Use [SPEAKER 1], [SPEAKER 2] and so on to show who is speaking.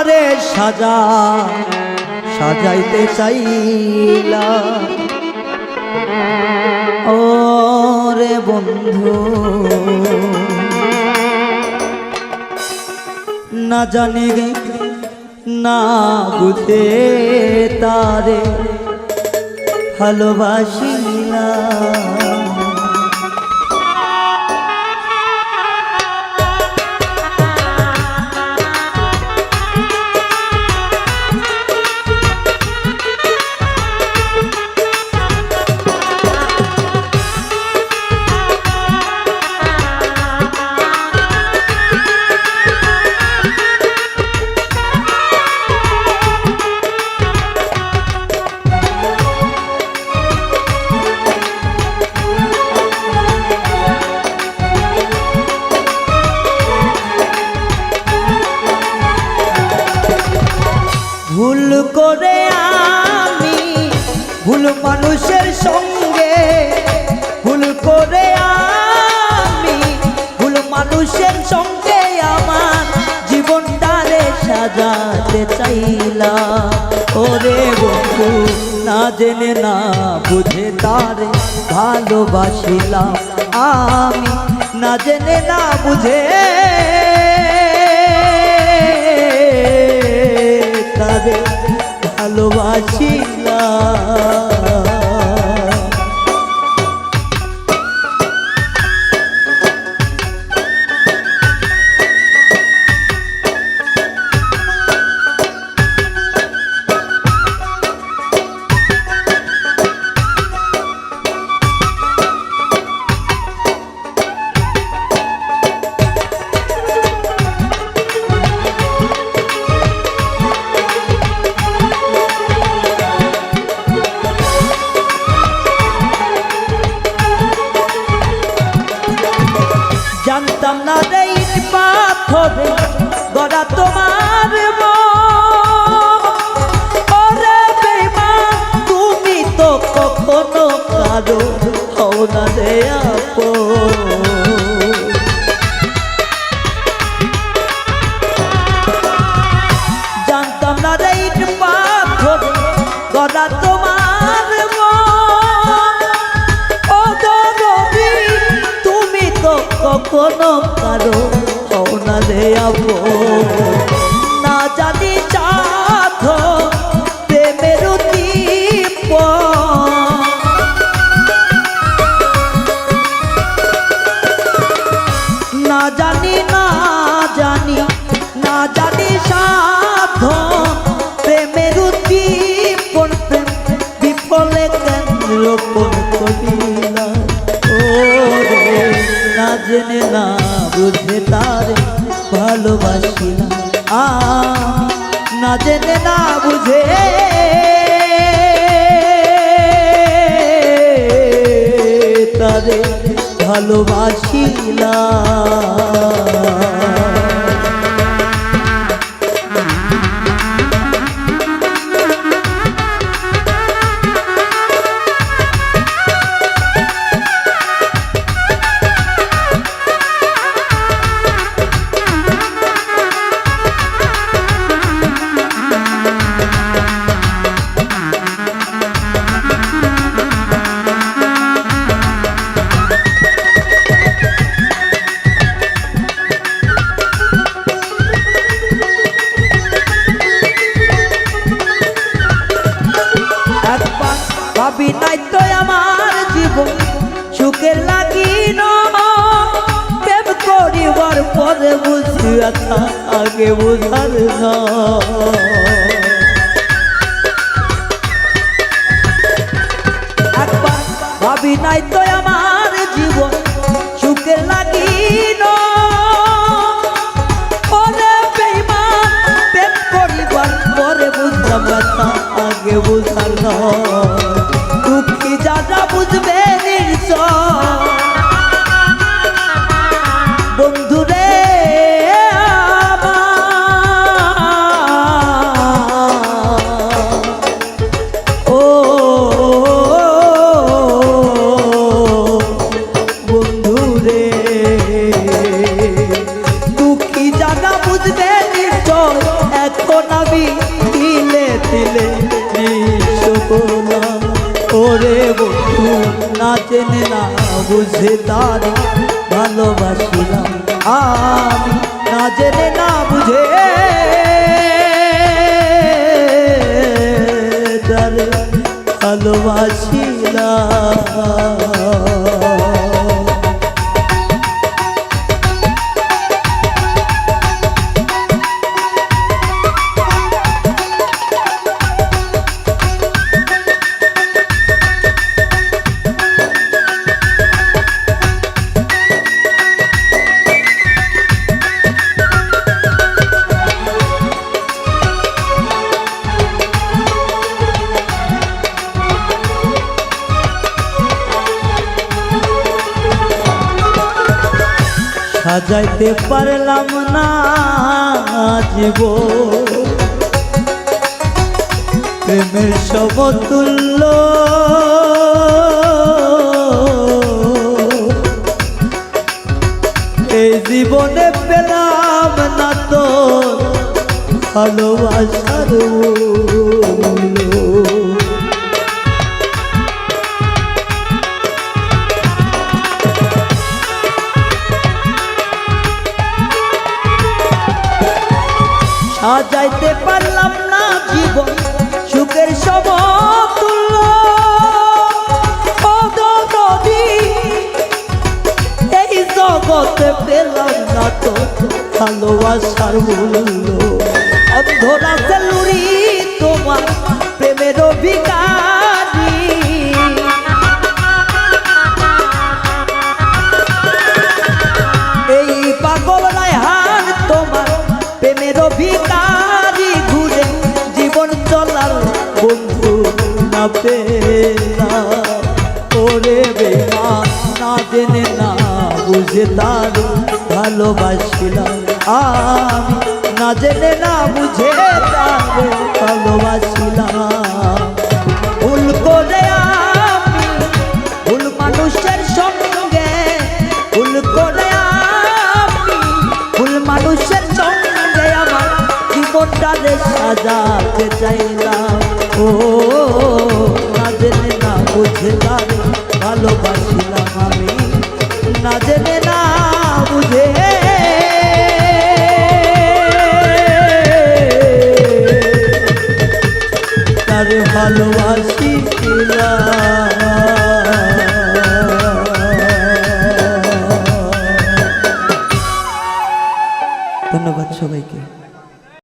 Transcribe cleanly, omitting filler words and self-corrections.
[SPEAKER 1] রে সাজাইতে চাইলা ও রে বন্ধু না জানে না বুঝে তারে ভালোবাসিলা ভুল করে আমি ভুল মানুষের সঙ্গে ভুল করে আমি ভুল মানুষের সঙ্গে আমার জীবনটারে সাজাতে চাইলাম ওরে বন্ধু না জেনে না বুঝে তারে ভালোবাসিলাম আমি না জেনে না বুঝে তারে ভালোবাসিলাম জানতাম না রে ইট পাথরে গড়া তোমার ওরে বেঈমান তুমি তো কখনো কারো হও না রে আপন জানতাম না রে ইট পাথরে গড়া তোমার কখনো কারো হও না রে আপন না জানি চাঁদ প্রেমের দীপ না জানি সাধ প্রেমের দীপন বিফলে কেন রোপণ করিলাম না জেনে না বুঝে তারে ভালোবাসিলাম না জেনে না বুঝে তারে ভালোবাসিলাম ভাবি নাই তো আমার জীবন সুখের লাগিল প্রেম করিবার পরে বুঝিয়াছা আগে বুঝার না একবার ভাবি নাই তো আমার জীবন সুখের লাগিল ওরে বেঈমান প্রেম করিবার পরে বুঝলাম কথা আগে বুঝার না দুঃখী যারা বুঝবে বন্ধুরে করবি তিলে তিলে নিঃস্ব করলাম। ওরে বন্ধু না জেনে না বুঝে তার ভালোবাসিলাম আমি, না জেনে না বুঝে তারে ভালোবাসিলাম। সাজাইতে পারলাম না জীবন প্রেমের সমতুল্য, এই জীবনে পেলাম না তো ভালোবাসার মূল্য। সাজাইতে পারলাম না জীবন সুখের সমতুল্য, এই জগতে পেলাম না তো ভালোবাসার মূল্য। অন্ধরা সেলুরি তোমার প্রেমের অভিকারী, এই পাগল রায়হান তোমার প্রেমের অভিকারী, ঘুরে জীবন চলার বন্ধু না পেলাম। ওরে বেমান না জেনে না বুঝে তার ভালোবাসিলাম আমি, না জেনে না বুঝে তার ভালোবাসিলাম। ভুল করে আমি ভুল মানুষের সঙ্গে, ভুল করে আমি ভুল মানুষের সঙ্গে আমার জীবনটারে সাজাতে চাইলাম। ও